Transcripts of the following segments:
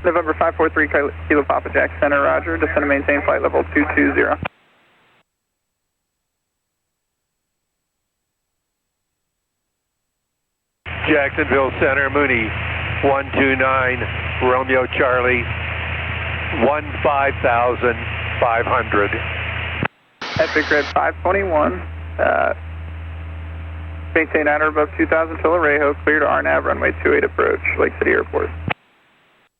November 543 Kilo Papa Jack Center, roger. Descend and maintain flight level 220. Jacksonville Center, Mooney 129, Romeo Charlie, 15,500. Epic Red 521, maintain at or above 2,000 till Arejo, clear to RNAV, runway 28 approach, Lake City Airport.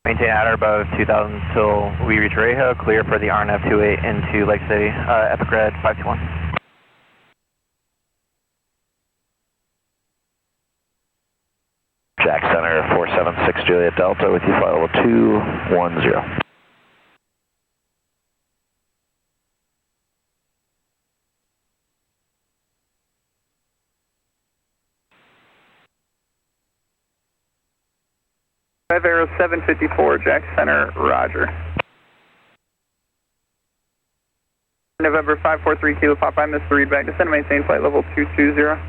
Maintain at or above 2,000 till we reach Arejo, clear for the RNAV 28 into Lake City, Epic Red 521. Jack Center 476 Juliet Delta with you, flight level 210. Rev Aero 754, Jack Center, roger. November 543 Kilo Papa, I missed the read back. Descend and maintain flight level 220.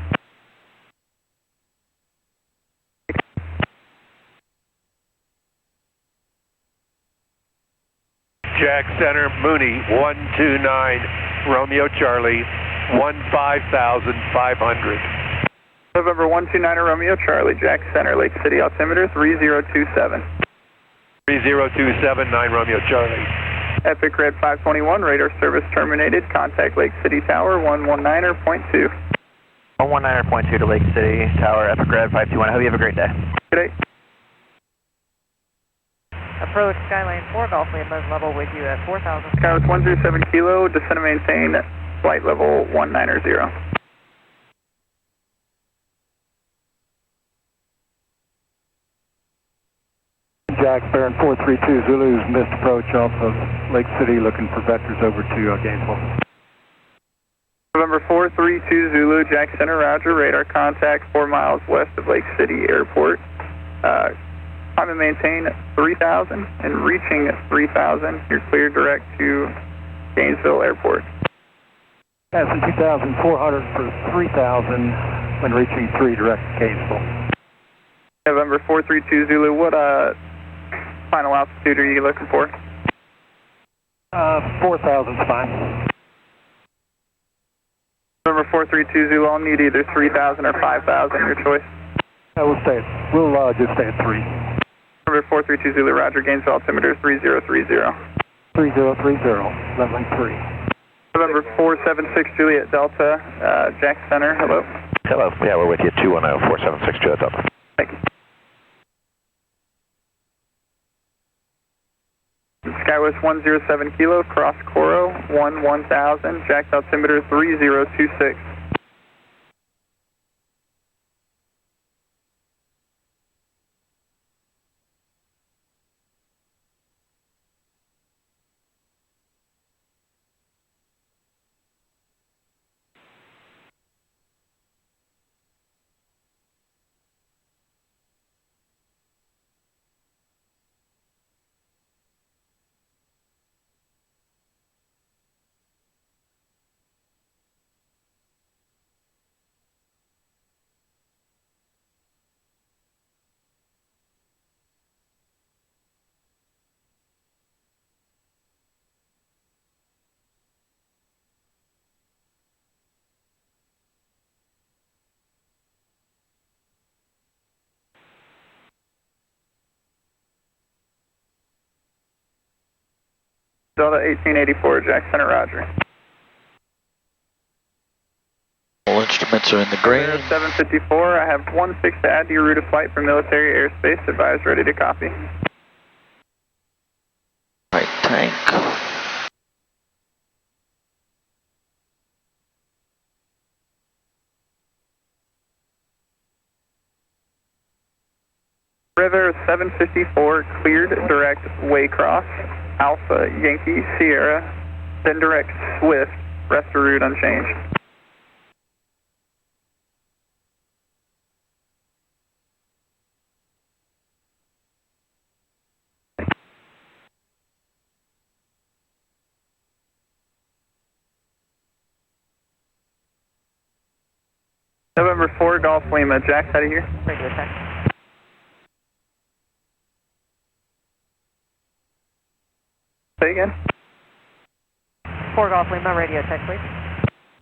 Jack Center, Mooney 129, Romeo Charlie, 15,500. November 129 Romeo Charlie, Jack Center, Lake City, altimeter 3027. 3027, 9 Romeo Charlie. Epic Red 521, radar service terminated. Contact Lake City Tower 119.2. 119.2 to Lake City Tower, Epic Red 521. I hope you have a great day. Good day. Approach Skyline 4, Golf Lima level with you at 4,000. Skyline 107 Kilo, descend and maintain flight level 190. Jack, Baron 432 Zulu's missed approach off of Lake City, looking for vectors over to Gainesville. November 432 Zulu, Jack Center, roger. Radar contact 4 miles west of Lake City Airport. Climb and maintain 3,000 and reaching 3,000. You're clear direct to Gainesville Airport. Passing 2,400 for 3,000 when reaching 3 direct to Gainesville. November 432 Zulu, what final altitude are you looking for? 4,000's fine. November 432 Zulu, I'll need either 3,000 or 5,000, your choice. We'll just stay at 3. November 432 Zulu, roger. Gainesville altimeter 3030. 3030, leveling 3. November 476 Juliet Delta, Jack Center, hello. Hello, yeah, we're with you, 210, 476 Juliet Delta. Thank you. Skywest 107 Kilo, cross Coro, 1000, Jack altimeter 3026. Delta 1884, Jack Center, roger. All instruments are in the green. 754, I have 16 to add to your route of flight for military airspace. Advise ready to copy. Right tank. River 754, cleared direct Waycross, Alpha Yankee Sierra, then direct Swift, rest of route unchanged. November 4, Golf Lima, Jack's out of here. Regular time. Say again. 4 Golf Lima, radio check, please.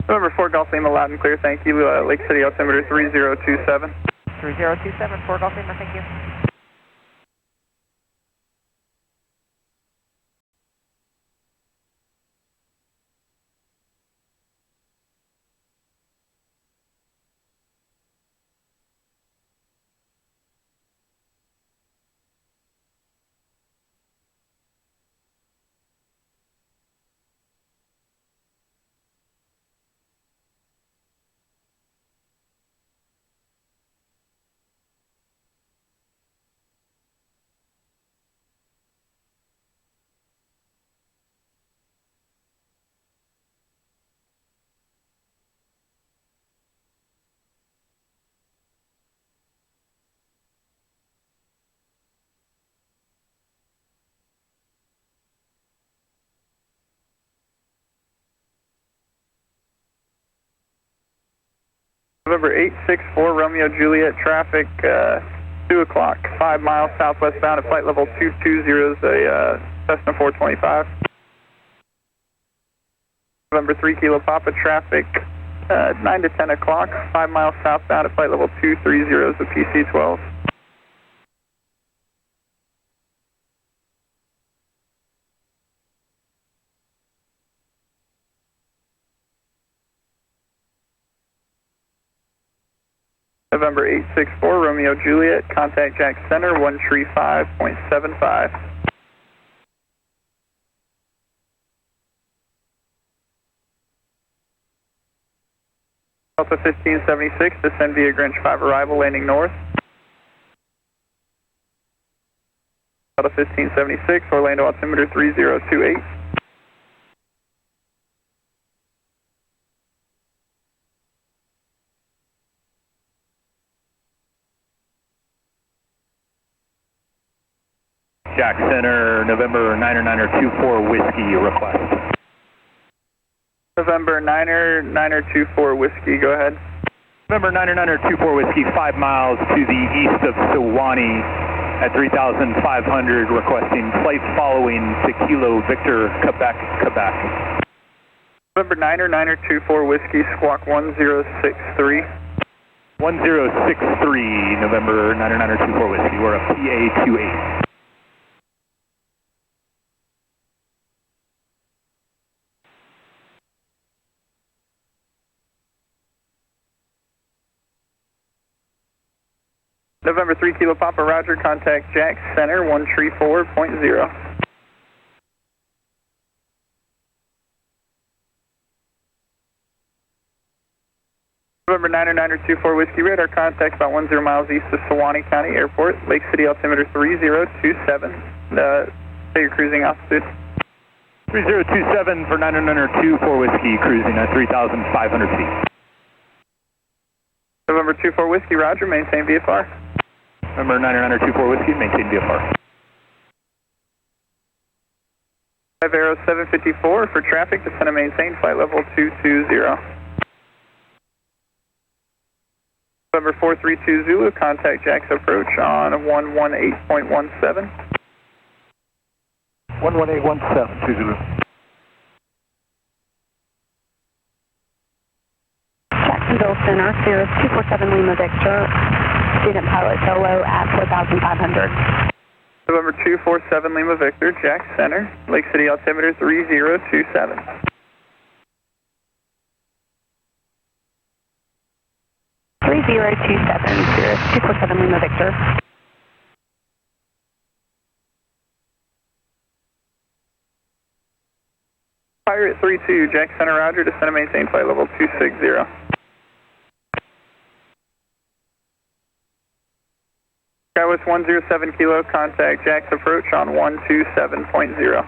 November 4 Golf Lima, loud and clear, thank you. Lake City altimeter 3027. 3027, 4 Golf Lima, thank you. November 864 Romeo Juliet, traffic 2 o'clock, 5 miles southwest bound at flight level 220 is a Cessna 425. November 3 Kilo Papa, traffic 9 to 10 o'clock, 5 miles southbound at flight level 230 is a PC-12. November 864 Romeo Juliet, contact Jack Center 135.75. Delta 1576, descend via Greenwich 5 arrival, landing north. Delta 1576, Orlando altimeter 3028. Jack Center, November 9er Whiskey request. November 9er Whiskey, go ahead. November 9er Whiskey, 5 miles to the east of Sewanee at 3,500, requesting flight following to Kilo Victor, Quebec. November 9er Whiskey, squawk 1063. 1063, November 9er Whiskey, we're a PA-28. November 3 Kilo Papa, roger, contact Jack Center 134.0. November 9er Whiskey, radar contact about 10 miles east of Sewanee County Airport, Lake City altimeter 3027. Say your cruising altitude. 3027 for 9er Whiskey, cruising at 3,500 feet. November 24 Whiskey, roger, maintain VFR. November 9er Whiskey, maintain VFR. 5 Aero 754 for traffic, descend and maintain flight level 220. November 432 Zulu, contact Jack's approach on 118.17. 11817 Zulu. Jacksonville Center, Cirrus 247 Lima Victor, student pilot solo at 4,500. November 247 Lima Victor, Jack Center, Lake City altimeter 3027. Cirrus 247 Lima Victor. Pirate 32, Jack Center, roger, descend and maintain flight level 260. Skywest 107 Kilo, contact Jack's approach on 127.0.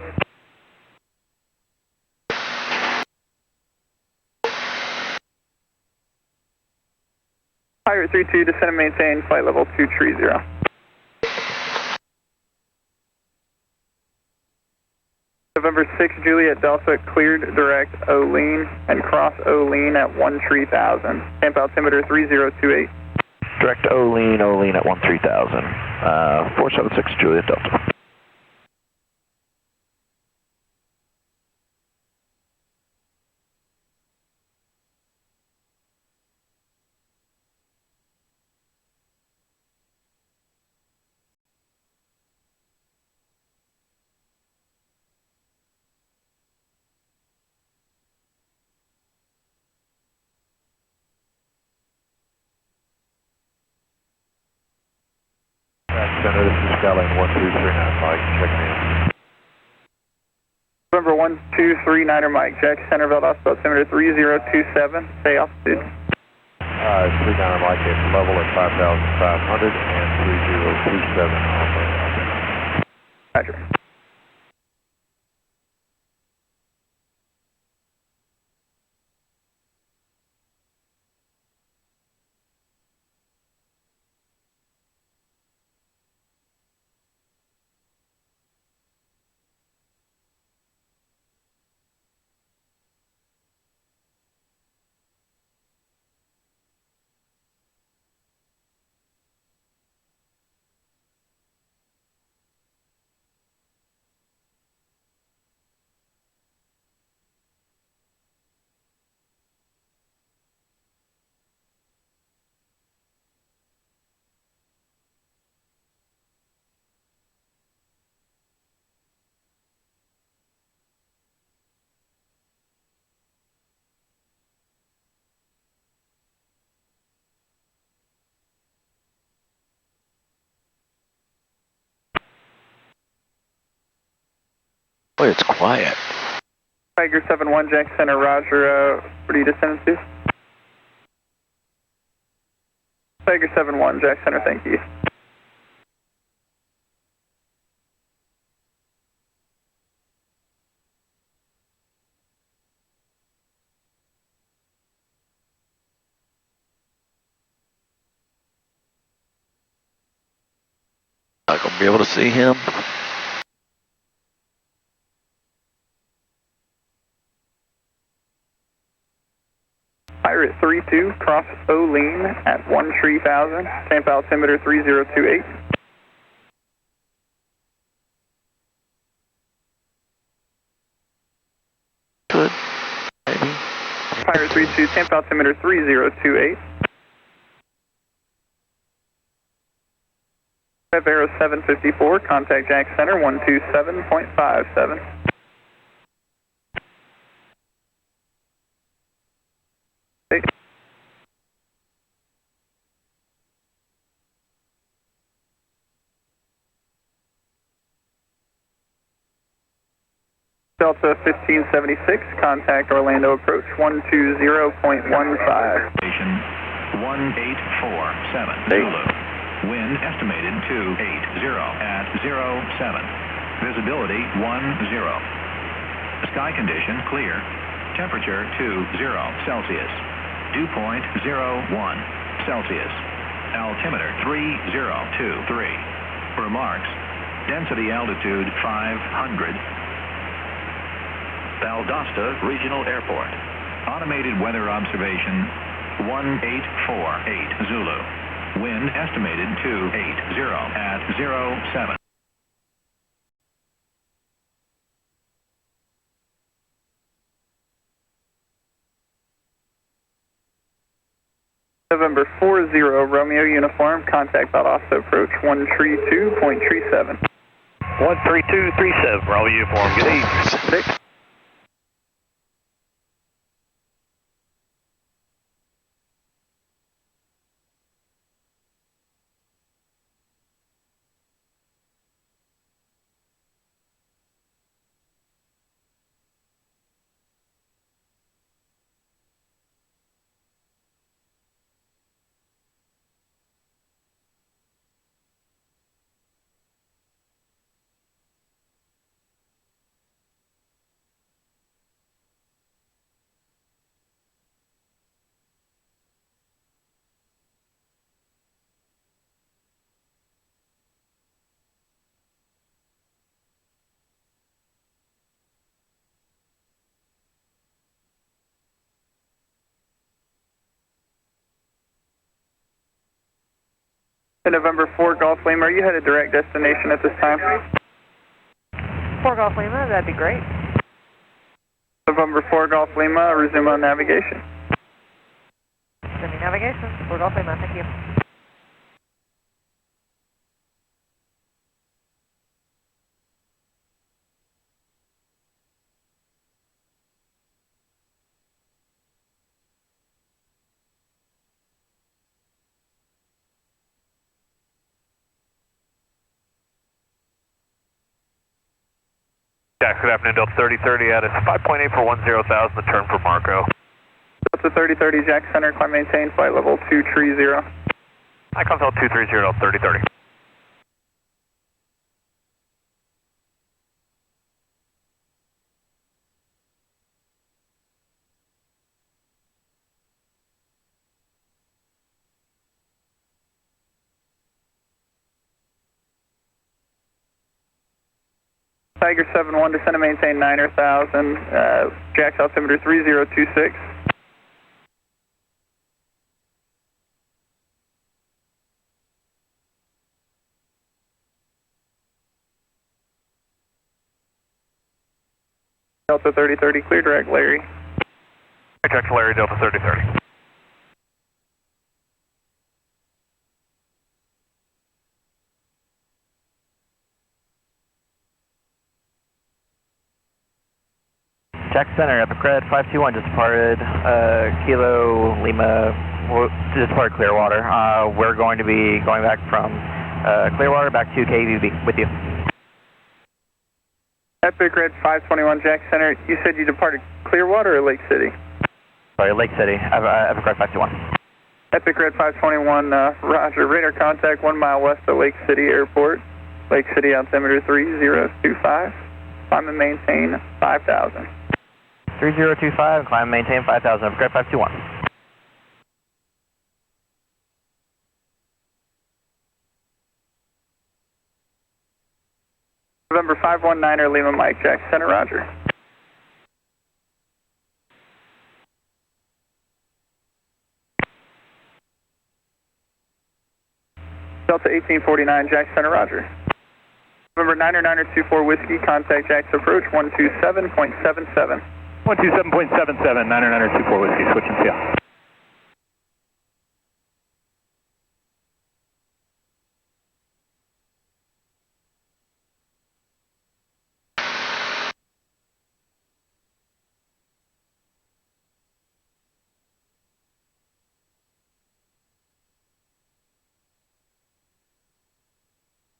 Pirate 32, descend and maintain flight level 230. November 6 Juliet Delta, cleared direct Olean and cross Olean at 13,000. Camp altimeter 3028. Direct Olean at 13,000. 476 Juliet Delta. Center, this is Skylane 1239, Mike, checking in. November 1239er Mike, Jack Center, Valdosta, altimeter 3027, stay altitude. 39er Mike, it's level at 5,500 and 3027 on way. Roger. Boy, it's quiet. Tiger 7-1, Jack Center, Roger, what are you descending to? Tiger 7-1, Jack Center, thank you. Not gonna be able to see him. Pirate 32, cross Olean at 13,000, Tampa altimeter 3028. Good. Maybe. Pirate 32, Tampa altimeter 3028. Aero 754, contact Jack Center 127.57. Delta 1576, contact Orlando approach 120.15. Station 1847 Zulu. Wind estimated 280 at 07. Visibility 10. Sky condition clear. Temperature 20 Celsius. Dew point 01 Celsius. Altimeter 3023. Remarks. Density altitude 500. Valdosta Regional Airport. Automated weather observation 1848 Zulu. Wind estimated 280 at 07. November 40, Romeo Uniform, contact Valdosta approach 132.37. 13237, Romeo Uniform, good evening. 6. November 4, Golf Lima, are you headed direct destination at this time? 4 Golf Lima, that'd be great. November 4, Golf Lima, resume on navigation. Sending navigation, 4 Golf Lima, thank you. Jax, good afternoon, Delta 3030 at 5.8 for 10,000, the turn for Marco. Delta 3030, Jack Center, climb maintain, flight level 230. Icon Hotel 230, Delta 3030. Tiger 71, descend and maintain 9,000, Jack's altimeter 3026. Delta 3030, clear direct Larry. Direct Larry, Delta 3030. Jack Center, Epic Red 521 just departed Kilo Lima, just departed Clearwater. We're going to be going back from Clearwater back to KVLD with you. Epic Red 521, Jack Center, you said you departed Clearwater or Lake City? Sorry, Lake City, Epic Red 521. Epic Red 521, roger, radar contact 1 mile west of Lake City Airport. Lake City altimeter 3025, climb and maintain 5,000. 3025, climb and maintain 5,000, Epic Red 521. November 519er, Lima Mike, Jack Center, roger. Delta 1849, Jack Center, roger. November 9er 24 Whiskey, contact Jack's approach 127.77. 127.77, 9er 24 Whiskey, switching CL.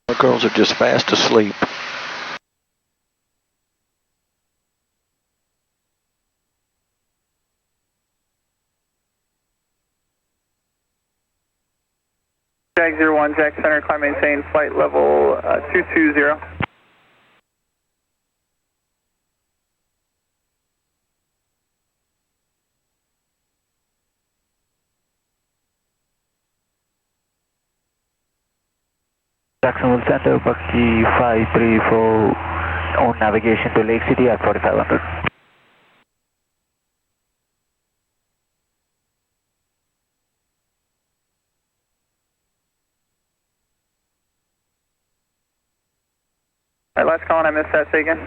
Our girls are just fast asleep. Jag 01, Jack Center, climb maintain, flight level 220. Jacksonville Center, Bucky 534, on navigation to Lake City at 4500. All right, last call, and I missed that, say again.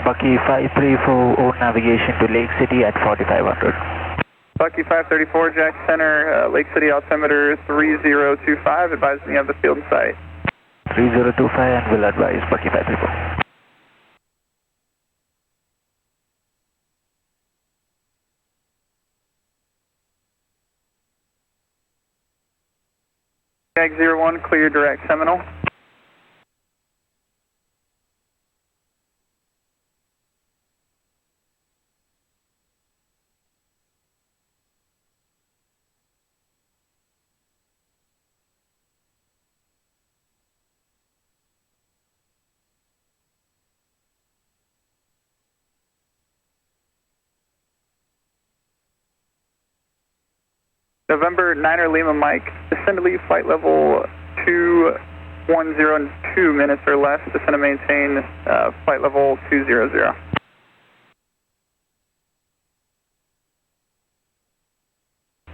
Bucky 534, on navigation to Lake City at 4500. Bucky 534, Jack Center, Lake City altimeter 3025, advise me of the field in sight. 3025 and will advise Bucky 534. Jag 01, clear direct Seminole. November 9er Lima Mike, descend to leave flight level 210 in 2 minutes or less, descend to maintain flight level 200.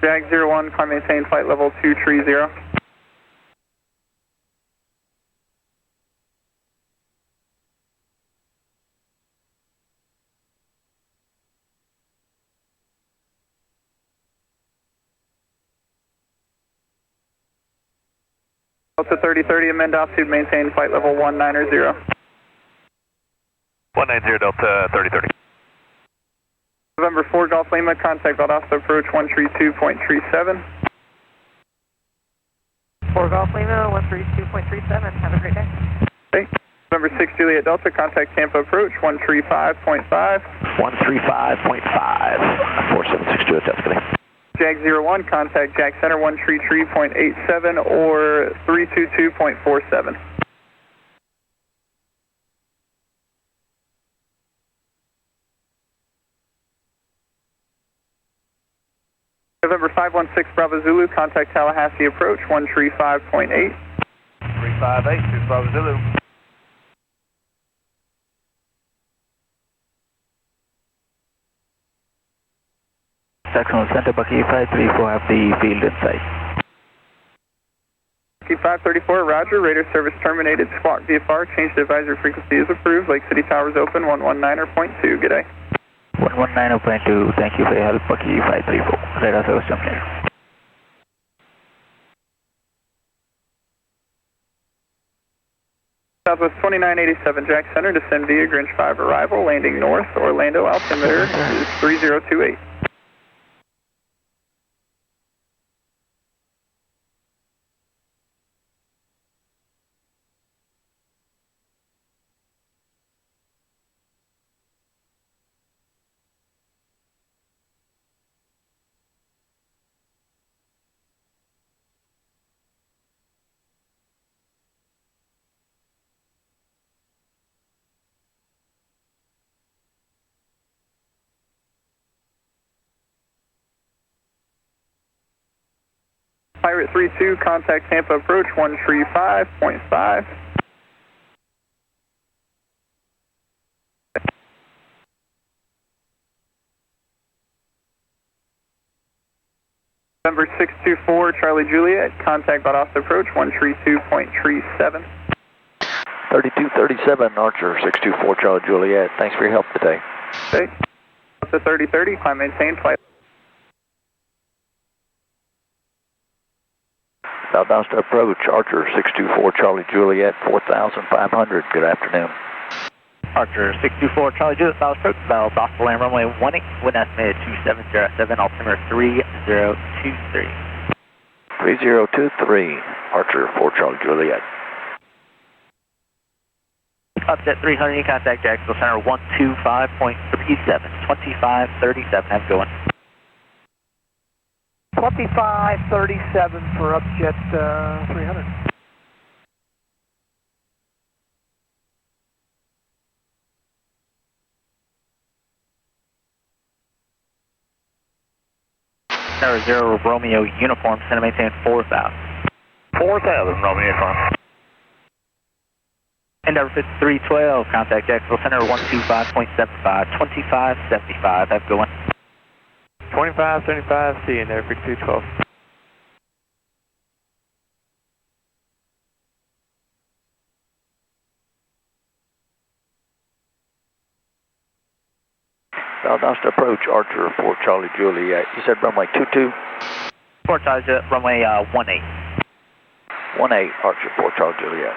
Jag 01, climb maintain flight level 230. Delta 3030, amend altitude, maintain flight level 190. 190, Delta 3030. November 4 Golf Lima, contact Valdosta approach 132.37. 4 Golf Lima, 132.37, have a great day. Okay. November 6 Juliet Delta, contact Tampa approach 135.5. 135.5. 476 Juliet Delta, good day. Jag 01, contact Jack Center 133.87 or 322.47. November 516 Bravo Zulu, contact Tallahassee approach 135.8. 358, 2 Bravo Zulu. Saxon Center, Bucky 534, have the field in sight. Bucky 534, roger, radar service terminated, squawk VFR, change to advisory frequency is approved, Lake City Towers open, 119.2, good day. 119.2, thank you for your help, Bucky 534, radar service terminated. Southwest 2987 Jack Center, descend via Grinch 5 arrival, landing north, Orlando, altimeter is 3028. Pirate 32, contact Tampa approach 135.5. November 624 Charlie Juliet, contact Valdosta approach 132.37. 3237 Archer 624 Charlie Juliet. Thanks for your help today. Okay. Up to 3030, climb maintain flight. Valdosta approach Archer 624 Charlie Juliet 4500. Good afternoon. Archer 624 Charlie Juliet, South approach, Valdosta land runway 18, wind estimated 2707, altimeter 3023. 3023 Archer 4 Charlie Juliet. Upset 300, contact Jacksonville Center 125.37, 2537, have a good one. 2537 for Upjet 300. Tower 0 Romeo uniform, center maintain 4000. 4000 Romeo uniform. Endeavor 5312, contact Jacksonville Center 125.75, 2575, have a good one. 2575, see you there, 5212. Valdosta approach Archer 4 Charlie Juliet. You said runway 22? Fort Charlie, runway 18. 18 Archer 4 Charlie Juliet.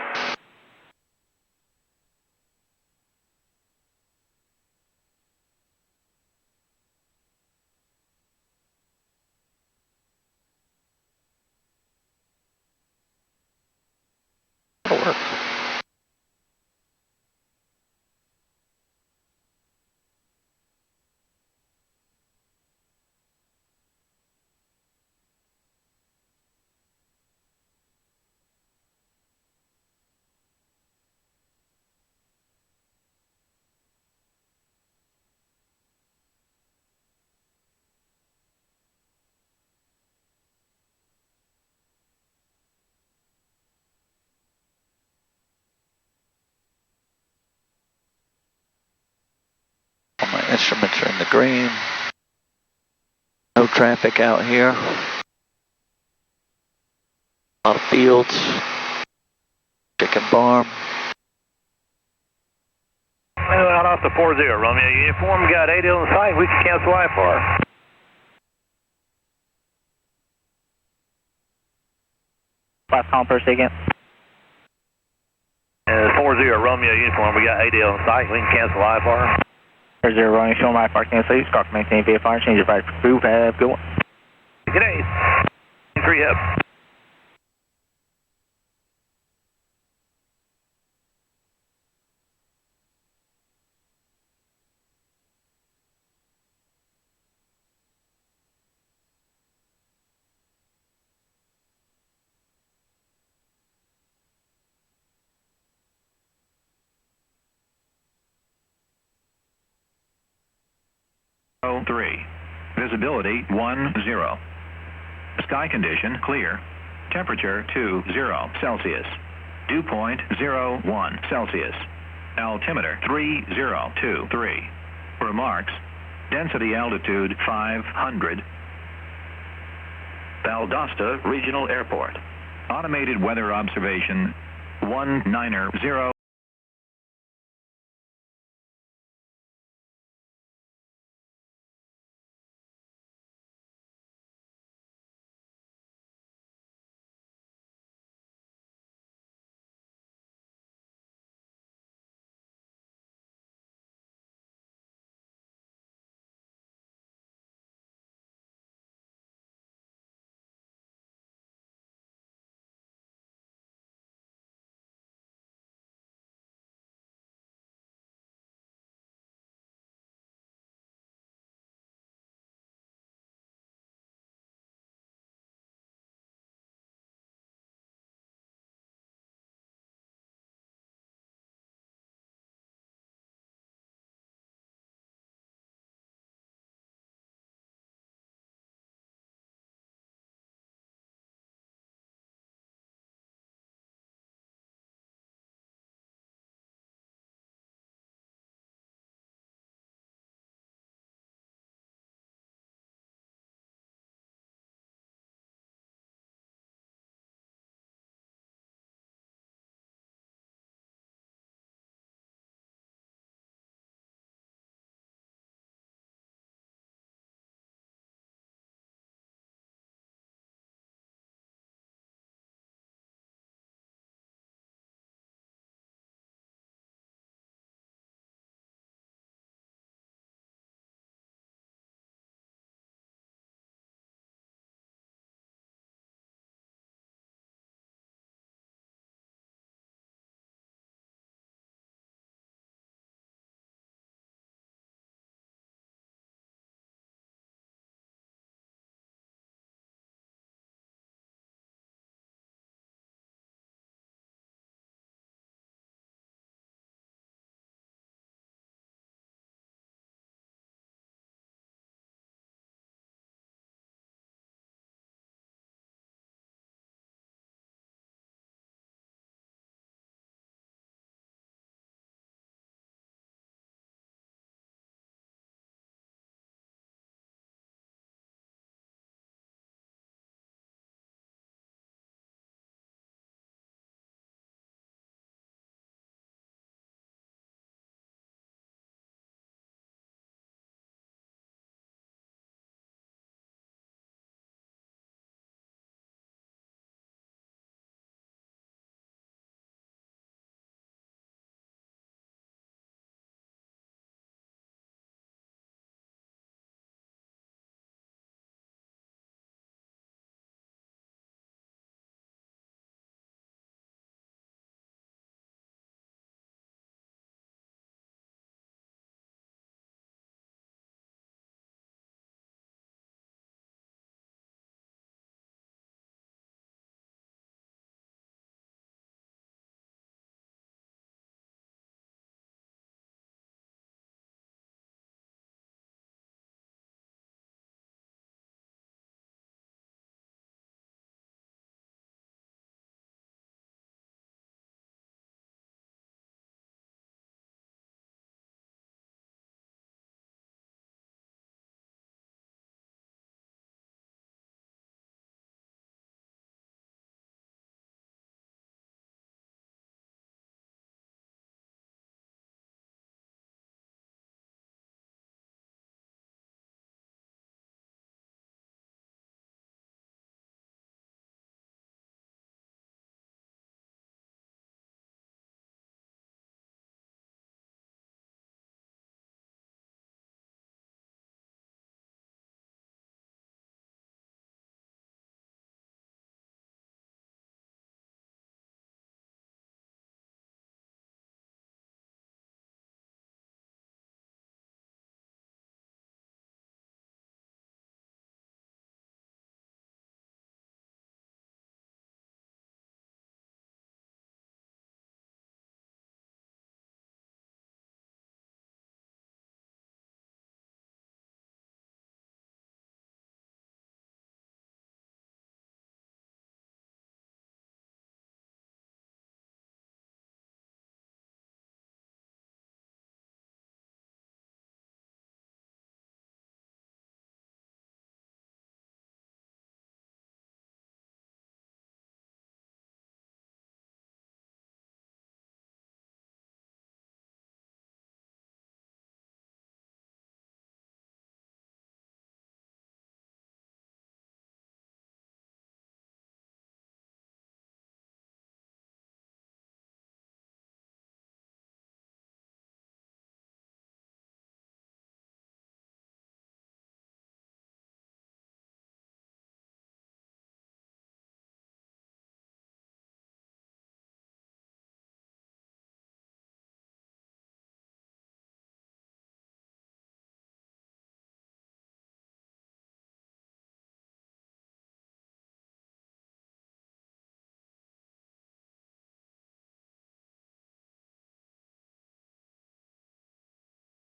All my instruments are in the green. No traffic out here. A lot of fields. Chicken farm. Out off the 40 Romeo uniform, got 80 on the site, we can cancel IFR. Last call per second. 40 Romeo uniform, we got 80 on the site, we can cancel IFR. 40 Romeo, show my park cancel, use car maintain VFR, change your fire crew, have a good one. Good day. 3 up. level 3. Visibility 10. Sky condition clear. Temperature 20 Celsius. Dew point 01 Celsius. Altimeter 3023. Remarks. Density altitude 500. Valdosta Regional Airport. Automated weather observation 190.